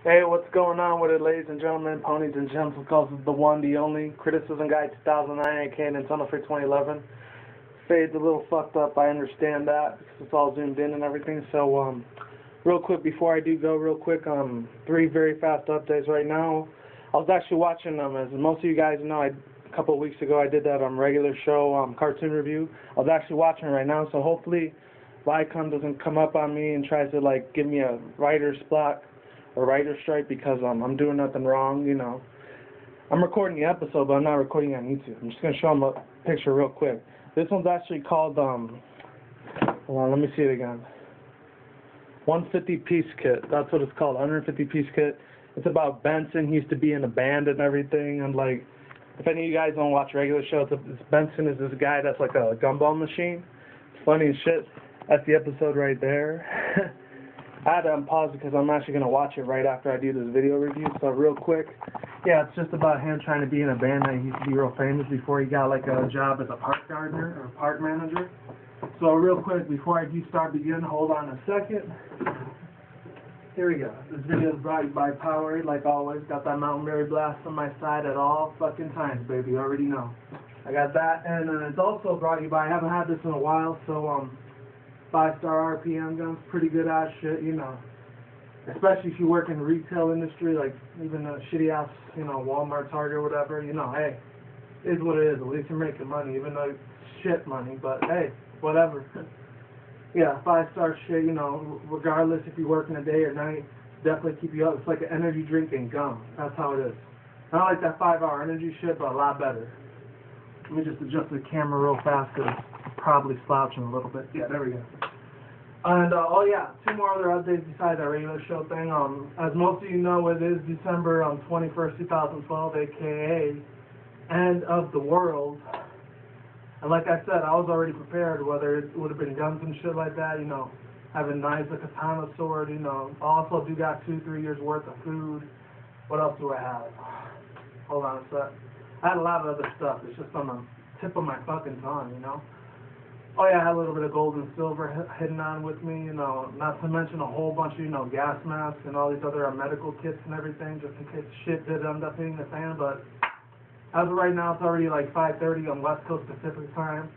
Hey, what's going on with it, ladies and gentlemen, ponies and gentlemen, the one, the only, Criticism Guy 2009, aka Nintendo for 2011. Fade's a little fucked up, I understand that, because it's all zoomed in and everything, so, real quick, before I do go, real quick, 3 very fast updates right now. I was actually watching, as most of you guys know, a couple of weeks ago, I did that, regular show, cartoon review. I was actually watching it right now, so hopefully, Viacom doesn't come up on me and tries to, like, give me a writer's block or writer's strike because I'm doing nothing wrong, you know. I'm recording the episode, but I'm not recording it on YouTube. I'm just going to show them a picture real quick. This one's actually called, hold on, let me see it again. 150 piece kit. That's what it's called, 150 piece kit. It's about Benson. He used to be in a band and everything, and like, if any of you guys don't watch regular shows, Benson is this guy that's like a gumball machine. It's funny as shit. That's the episode right there. I had to unpause because I'm actually going to watch it right after I do this video review. So real quick, yeah, it's just about him trying to be in a band that he used to be real famous before he got like a job as a park gardener or park manager. So real quick, before I do start begin, hold on a second. Here we go. This video is brought to you by Powerade, like always. Got that Mountain Berry Blast on my side at all fucking times, baby. You already know. I got that, and it's also brought to you by, I haven't had this in a while, so 5-star RPM guns, pretty good ass shit, you know. Especially if you work in the retail industry, like even a shitty ass, you know, Walmart, Target, or whatever, you know, hey, it is what it is. At least you're making money, even though it's shit money, but hey, whatever. Yeah, 5-star shit, you know, regardless if you work in the day or night, definitely keep you up. It's like an energy drink and gum. That's how it is. Not like that 5-hour energy shit, but a lot better. Let me just adjust the camera real fast because it's probably slouching a little bit. Yeah, there we go. And, oh yeah, 2 more other updates besides our regular show thing. As most of you know, it is December 21st, 2012, a.k.a. end of the world. And like I said, I was already prepared, whether it would have been guns and shit like that, you know, having knives, a katana sword, you know. I also do got 2-3 years worth of food. What else do I have? Hold on a sec. I had a lot of other stuff. It's just on the tip of my fucking tongue, you know. Oh yeah, I had a little bit of gold and silver hidden on with me, you know, not to mention a whole bunch of, you know, gas masks and all these other medical kits and everything, just in case shit did end up hitting the fan. But as of right now, it's already like 5:30 on West Coast Pacific time.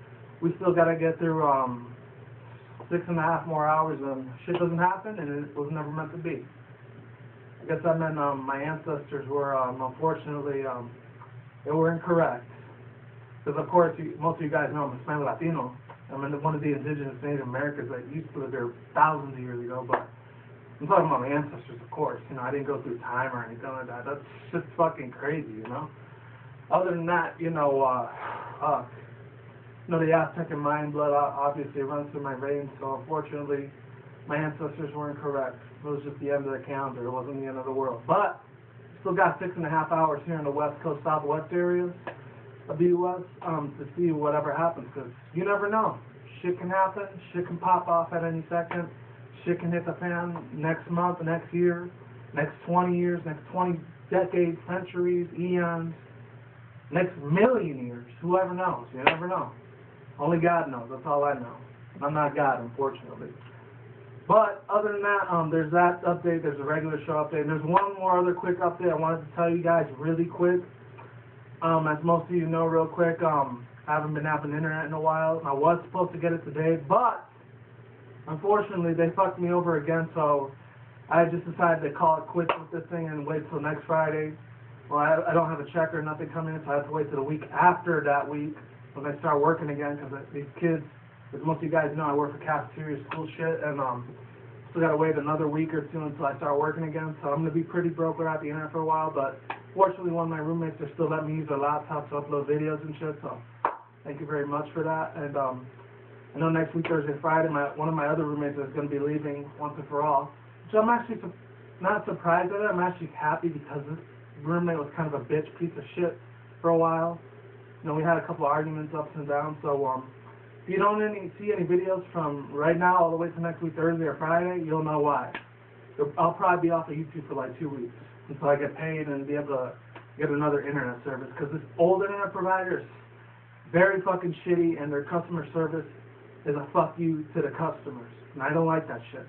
We still got to get through 6.5 more hours, and shit doesn't happen, and it was never meant to be. I guess that meant my ancestors were, unfortunately, they were incorrect. Because, of course, most of you guys know I'm Hispanic Latino. I'm one of the indigenous Native Americans that used to live there thousands of years ago, but I'm talking about my ancestors, of course. You know, I didn't go through time or anything like that. That's just fucking crazy, you know? Other than that, you know, the Aztec and Mayan blood obviously runs through my veins, so unfortunately, my ancestors were incorrect. It was just the end of the calendar. It wasn't the end of the world. But still got 6.5 hours here in the West Coast, Southwest areas of the U.S. To see whatever happens, because you never know. Shit can happen. Shit can pop off at any second. Shit can hit the fan next month, next year, next 20 years, next 20 decades, centuries, eons, next million years. Whoever knows. You never know. Only God knows. That's all I know. I'm not God, unfortunately. But other than that, there's that update. There's a regular show update. And there's one more other quick update I wanted to tell you guys really quick. As most of you know real quick, I haven't been having internet in a while. I was supposed to get it today, but unfortunately they fucked me over again, so I just decided to call it quits with this thing and wait till next Friday. Well, I don't have a check or nothing coming in, so I have to wait till the week after that week when I start working again, because these kids, as most of you guys know, I work for cafeteria school shit, and still got to wait another week or two until I start working again, so I'm going to be pretty broke without the internet for a while, but fortunately one of my roommates are still letting me use their laptop to upload videos and shit, so thank you very much for that. And I know next week, Thursday, Friday, one of my other roommates is going to be leaving once and for all, so I'm actually not surprised at it. I'm actually happy because this roommate was kind of a bitch piece of shit for a while. You know, we had a couple arguments ups and downs, so if you don't see any videos from right now all the way to next week, Thursday or Friday, you'll know why. I'll probably be off of YouTube for like 2 weeks until I get paid and be able to get another internet service, because this old internet provider is very fucking shitty, and their customer service is a fuck you to the customers, and I don't like that shit.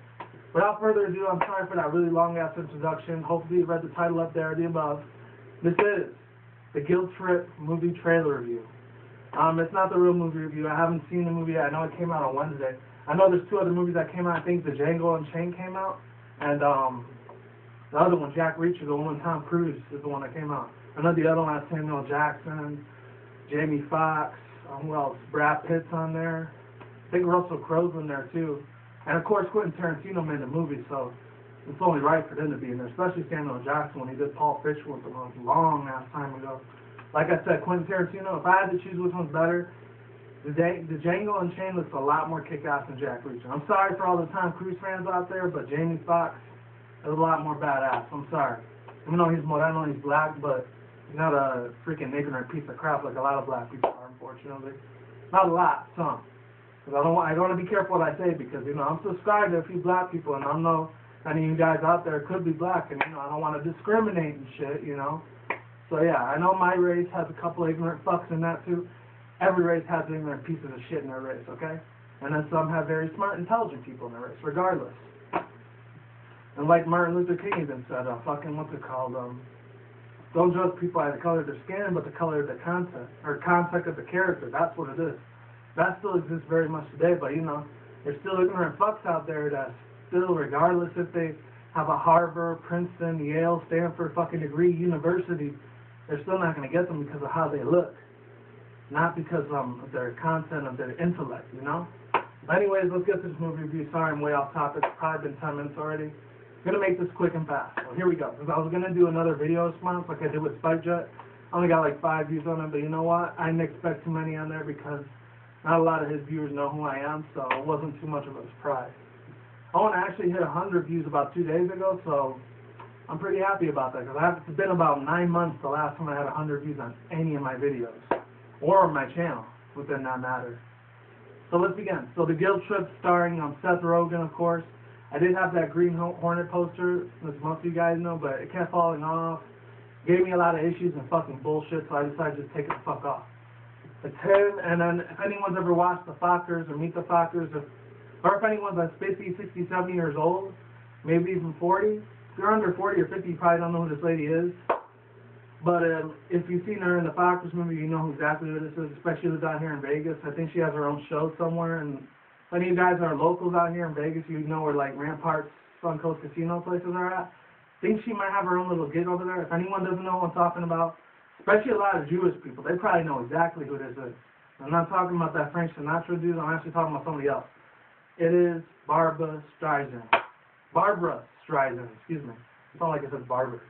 without further ado, I'm sorry for that really long-ass introduction. Hopefully you read the title up there, the above. This is the Guilt Trip movie trailer review. It's not the real movie review. I haven't seen the movie yet. I know it came out on Wednesday. I know there's 2 other movies that came out. I think the Django Unchained came out, and the other one, Jack Reacher, the one with Tom Cruise, is the one that came out. I know the other one has Samuel Jackson, Jamie Foxx, who else? Brad Pitt's on there. I think Russell Crowe's in there too. And of course Quentin Tarantino made the movie, so it's only right for them to be in there, especially Samuel Jackson when he did Pulp Fiction with them a long ass time ago. Like I said, Quentin Tarantino, if I had to choose which one's better, the Django Unchained looks a lot more kick-ass than Jack Reacher. I'm sorry for all the Tom Cruise fans out there, but Jamie Foxx is a lot more badass. I'm sorry. Even though he's Moreno, he's black, but he's not a freaking ignorant piece of crap like a lot of black people are, unfortunately. Not a lot, some. Because I don't want to be careful what I say, because, you know, I'm subscribed to a few black people, and I know any of you guys out there could be black, and, you know, I don't want to discriminate and shit, you know. So, yeah, I know my race has a couple of ignorant fucks in that, too. Every race has ignorant pieces of shit in their race, okay? And then some have very smart, intelligent people in their race, regardless. And like Martin Luther King even said, what's it called, don't judge people by the color of their skin, but the color of the content, or content of the character. That's what it is. That still exists very much today, but, you know, there's still ignorant fucks out there that still, regardless if they have a Harvard, Princeton, Yale, Stanford fucking degree, university, they're still not going to get them because of how they look. Not because of their content, of their intellect, you know? But anyways, let's get to this movie review. Sorry, I'm way off topic. It's probably been 10 minutes already. I'm going to make this quick and fast. So here we go. Because I was going to do another video response like I did with SpikeJet. I only got like 5 views on it, but you know what? I didn't expect too many on there because not a lot of his viewers know who I am, so it wasn't too much of a surprise. I want to actually hit 100 views about 2 days ago, so I'm pretty happy about that, because it's been about 9 months the last time I had 100 views on any of my videos, or on my channel, within that matter. So let's begin. So the Guilt Trip, starring Seth Rogen, of course. I did have that Green Hornet poster, as most of you guys know, but it kept falling off. Gave me a lot of issues and fucking bullshit, so I decided to just take it the fuck off. It's him, and then if anyone's ever watched The Fockers or Meet the Fockers, or if anyone's like 50, 60, 70 years old, maybe even 40, if you're under 40 or 50, you probably don't know who this lady is. But if you've seen her in the Fockers movie, you know exactly who this is, especially down here in Vegas. I think she has her own show somewhere, and if any of you guys are locals out here in Vegas, you know where like Ramparts, Suncoast Casino places are at. I think she might have her own little gig over there. If anyone doesn't know what I'm talking about, especially a lot of Jewish people, they probably know exactly who this is. I'm not talking about that Frank Sinatra dude, I'm actually talking about somebody else. It is Barbra Streisand. Barbra Streisand, excuse me. It's not like it says Barbara.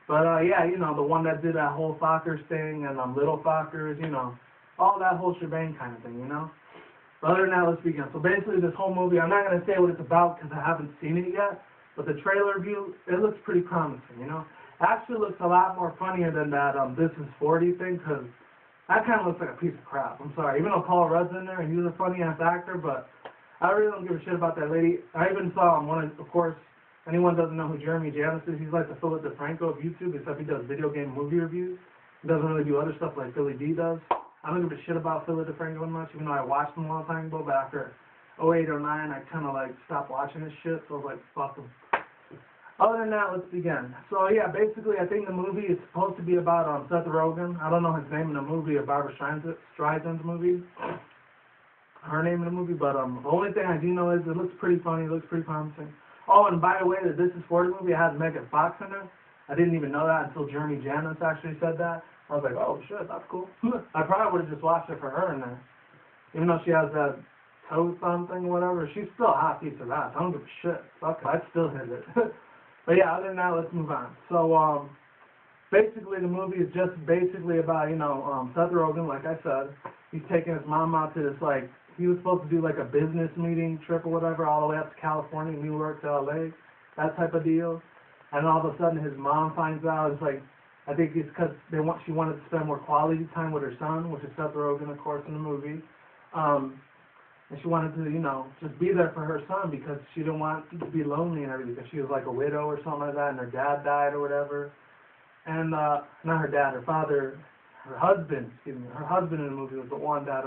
But yeah, you know, the one that did that whole Fockers thing, and Little Fockers, you know, all that whole shebang kind of thing, you know. But other than that, let's begin. So basically this whole movie, I'm not going to say what it's about because I haven't seen it yet, but the trailer view, it looks pretty promising, you know. Actually looks a lot more funnier than that This Is 40 thing, because that kind of looks like a piece of crap. I'm sorry. Even though Paul Rudd's in there and he's a funny-ass actor, but I really don't give a shit about that lady. I even saw him, of course, anyone doesn't know who Jeremy Janice is, he's like the Philip DeFranco of YouTube, except he does video game movie reviews. He doesn't really do other stuff like Philly D does. I don't give a shit about Philip DeFranco much, even though I watched him a long time ago, but after 08, 09, I kind of like stopped watching his shit, so I was like, fuck him. Other than that, let's begin. So yeah, basically I think the movie is supposed to be about Seth Rogen. I don't know his name in the movie, or Barbra Streisand's movie. Her name in the movie, but the only thing I do know is it looks pretty funny, it looks pretty promising. Oh, and by the way, the This Is 40 movie had Megan Fox in it. I didn't even know that until Jeremy Janice actually said that. I was like, oh shit, that's cool. I probably would have just watched it for her in there. Even though she has that toe thumb thing or whatever, she's still a hot piece of ass. I don't give a shit. Fuck it, I'd still hit it. But yeah, other than that, let's move on. So, basically the movie is just basically about, you know, Seth Rogen, like I said. He's taking his mom out to this, like, he was supposed to do like a business meeting trip or whatever, all the way up to California, New York to LA, that type of deal. And all of a sudden his mom finds out, it's like, I think it's because she wanted to spend more quality time with her son, which is Seth Rogen, of course, in the movie. And she wanted to, you know, just be there for her son because she didn't want to be lonely and everything, because she was like a widow or something like that, and her dad died or whatever. And, not her dad, her father, her husband in the movie was the one that,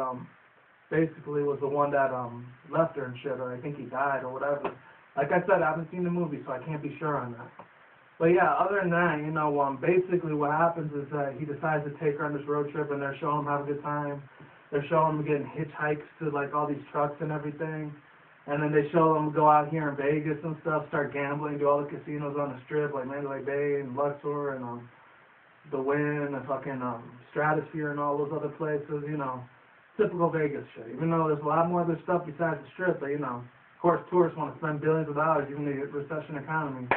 basically was the one that, left her and shit, or I think he died or whatever. Like I said, I haven't seen the movie, so I can't be sure on that. But yeah, other than that, you know, basically what happens is that he decides to take her on this road trip, and they're showing him have a good time. They're showing him getting hitchhikes to like all these trucks and everything, and then they show him go out here in Vegas and stuff, start gambling, do all the casinos on the strip like Mandalay Bay and Luxor and the Wynn and fucking Stratosphere and all those other places. You know, typical Vegas shit. Even though there's a lot more other stuff besides the strip, but you know, of course, tourists want to spend billions of dollars, even in the recession economy.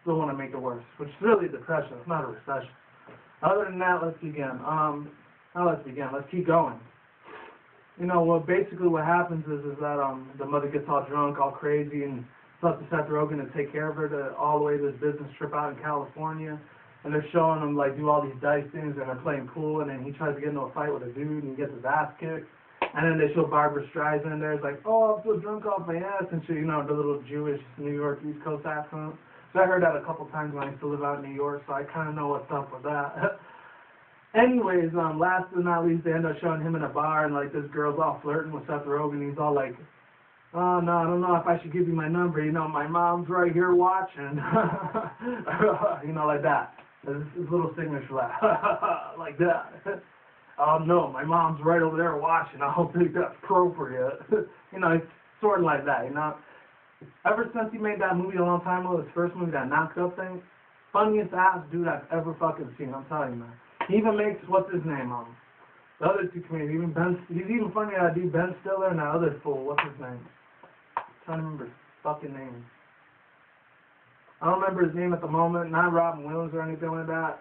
Still want to make it worse, which is really a depression. It's not a recession. Other than that, let's begin. Let's keep going. You know, well, basically what happens is that the mother gets all drunk, all crazy, and it's up to Seth Rogen to take care of her all the way to this business trip out in California. And they're showing him like do all these dice things, and they're playing pool, and then he tries to get into a fight with a dude, and he gets his ass kicked. And then they show Barbara Streisand there. It's like, oh, I'm so drunk off my ass, and she, you know, the little Jewish New York East Coast accent. So I heard that a couple times when I used to live out in New York, so I kind of know what's up with that. Anyways, last but not least, they end up showing him in a bar, and like this girl's all flirting with Seth Rogen. He's all like, oh no, I don't know if I should give you my number. You know, my mom's right here watching. You know, like that. His little signature laugh, like that. Oh no, my mom's right over there watching. I don't think that's appropriate. You know, it's sort of like that. You know. Ever since he made that movie a long time ago, his first movie, that Knocked Up thing, funniest ass dude I've ever fucking seen, I'm telling you, man. He even makes, what's his name, the other two comedians, he's even funnier than that dude, Ben Stiller, and that other fool, what's his name? I'm trying to remember his fucking name. I don't remember his name at the moment, not Robin Williams or anything like that.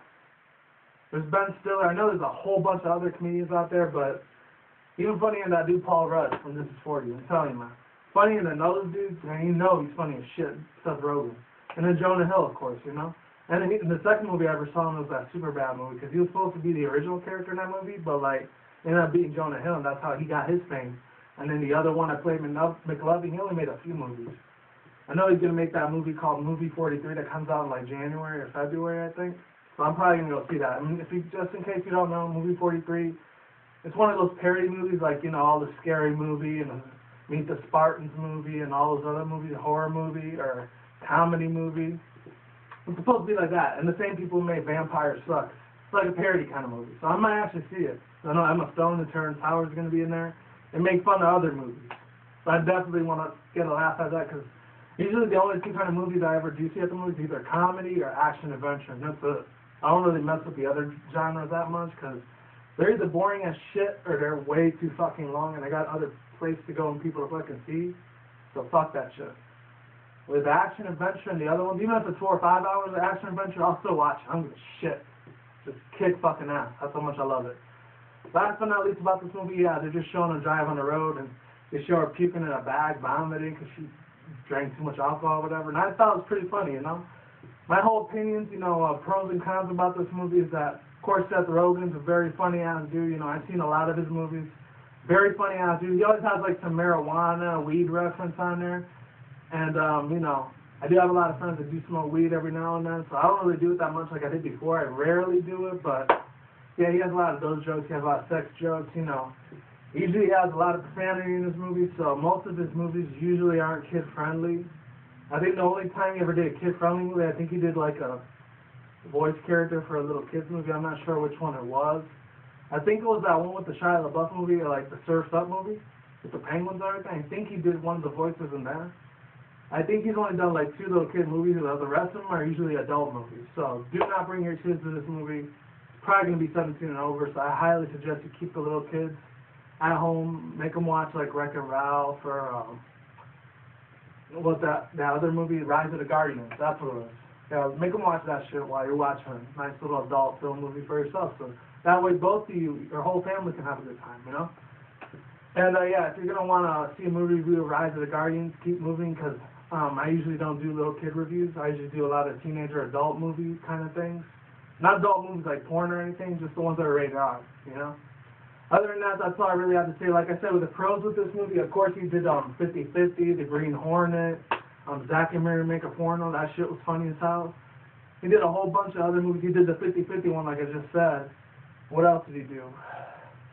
There's Ben Stiller, I know there's a whole bunch of other comedians out there, but even funnier than that dude Paul Rudd from This Is 40, I'm telling you, man. Funnier than those dudes, and you know he's funny as shit, Seth Rogen. And then Jonah Hill, of course, you know. And then the second movie I ever saw him was that Superbad movie, because he was supposed to be the original character in that movie, but like, ended up beating Jonah Hill, and that's how he got his fame. And then the other one I played, McLovin, he only made a few movies. I know he's going to make that movie called Movie 43 that comes out in like January or February, I think. So I'm probably going to go see that. I mean, just in case you don't know, Movie 43, it's one of those parody movies, like, you know, all the Scary Movie and Meet the Spartans movie and all those other movies, horror movie or comedy movie. It's supposed to be like that. And the same people who made Vampire Sucks. It's like a parody kind of movie. So I might actually see it. I know Emma Stone and Terrence Howard's going to be in there. And make fun of other movies. So I definitely want to get a laugh at that, because usually the only two kind of movies I ever do see at the movies is either comedy or action adventure. And that's it. I don't really mess with the other genres that much, because they're either boring as shit or they're way too fucking long, and I got other place to go and people to fucking see, so fuck that shit. With action adventure and the other ones, even if it's 4 or 5 hours of action adventure, I'll still watch it. I'm gonna shit. Just kick fucking ass. That's how much I love it. Last but not least about this movie, yeah, they're just showing her drive on the road, and they show her puking in a bag, vomiting, because she drank too much alcohol or whatever, and I thought it was pretty funny, you know? My whole opinions, you know, pros and cons about this movie is that, of course, Seth Rogen's a very funny ass dude, you know, I've seen a lot of his movies. Very funny ass dude. He always has like some marijuana, weed reference on there. And, you know, I do have a lot of friends that do smoke weed every now and then, so I don't really do it that much like I did before. I rarely do it, but yeah, he has a lot of those jokes. He has a lot of sex jokes, you know. Usually he has a lot of profanity in his movies, so most of his movies usually aren't kid-friendly. I think the only time he ever did a kid-friendly movie, I think he did like a voice character for a little kids movie. I'm not sure which one it was. I think it was that one with the Shia LaBeouf movie, or like the Surf's Up movie, with the penguins and everything. I think he did one of the voices in there. I think he's only done like 2 little kid movies, and the rest of them are usually adult movies. So do not bring your kids to this movie. It's probably going to be 17 and over, so I highly suggest you keep the little kids at home. Make them watch like Wreck-It Ralph or what's that other movie, Rise of the Guardians. That's what it is. Yeah, make them watch that shit while you're watching a nice little adult film movie for yourself. So that way both of you, your whole family can have a good time, you know? And yeah, if you're going to want to see a movie review of Rise of the Guardians, keep moving, because I usually don't do little kid reviews. I usually do a lot of teenager adult movie kind of things. Not adult movies like porn or anything, just the ones that are rated R, you know? Other than that, that's all I really have to say. Like I said, with the pros with this movie, of course he did 50-50, The Green Hornet, Zack and Mary Make a Porno. That shit was funny as hell. He did a whole bunch of other movies. He did the 50-50 one, like I just said. What else did he do?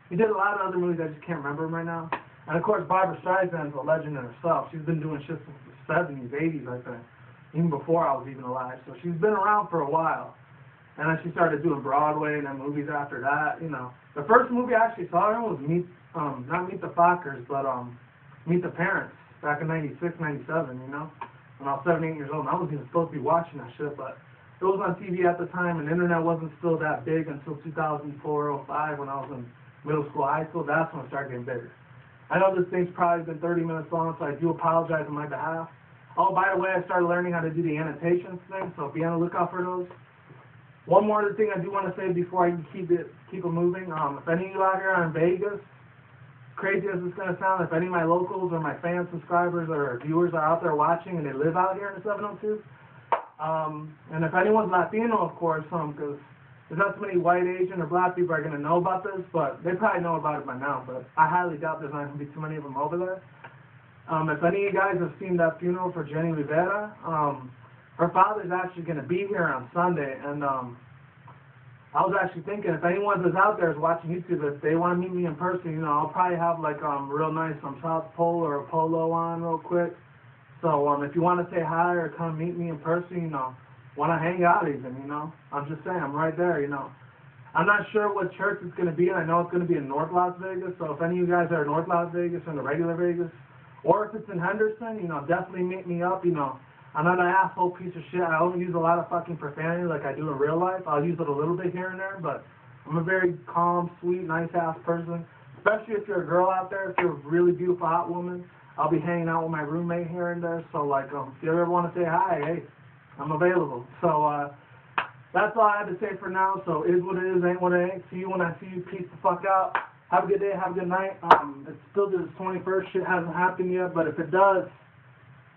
He did a lot of other movies I just can't remember them right now. And of course, Barbara Streisand's a legend in herself. She's been doing shit since the 70s, 80s, I think. Even before I was even alive. So she's been around for a while. And then she started doing Broadway and then movies after that, you know. The first movie I actually saw her in was not Meet the Fockers, but Meet the Parents, back in 96, 97, you know. When I was 7, 8 years old. And I wasn't even supposed to be watching that shit, but it was on TV at the time, and the internet wasn't still that big until 2004, 05, when I was in middle school, high school. That's when it started getting bigger. I know this thing's probably been 30 minutes long, so I do apologize on my behalf. Oh, by the way, I started learning how to do the annotations thing, so be on the lookout for those. One more other thing I do want to say before I keep it moving. If any of you out here are in Vegas, crazy as it's going to sound, if any of my locals or my fan subscribers or viewers are out there watching and they live out here in the 702, and if anyone's Latino, of course, because there's not so many white, Asian, or black people are going to know about this, but they probably know about it by now, but I highly doubt there's not going to be too many of them over there. If any of you guys have seen that funeral for Jenny Rivera, her father's actually going to be here on Sunday, and I was actually thinking, if anyone that's out there is watching YouTube, if they want to meet me in person, you know, I'll probably have like real nice South Pole or a polo on real quick. So if you want to say hi or come meet me in person, you know, want to hang out even, you know, I'm just saying, I'm right there, you know. I'm not sure what church it's going to be in. I know it's going to be in North Las Vegas, so if any of you guys are in North Las Vegas or in the regular Vegas, or if it's in Henderson, you know, definitely meet me up, you know. I'm not an asshole piece of shit. I don't use a lot of fucking profanity like I do in real life. I'll use it a little bit here and there, but I'm a very calm, sweet, nice-ass person, especially if you're a girl out there, if you're a really beautiful, hot woman. I'll be hanging out with my roommate here and there, so, like, if you ever want to say hi, hey, I'm available. So, that's all I had to say for now, so is what it is, ain't what it ain't. See you when I see you. Peace the fuck out. Have a good day, have a good night. It's still the 21st, shit hasn't happened yet, but if it does,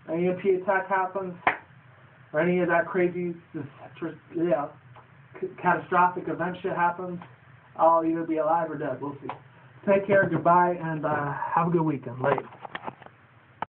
an EMP attack happens, or any of that crazy, catastrophic event shit happens, I'll either be alive or dead. We'll see. Take care, goodbye, and have a good weekend. Later.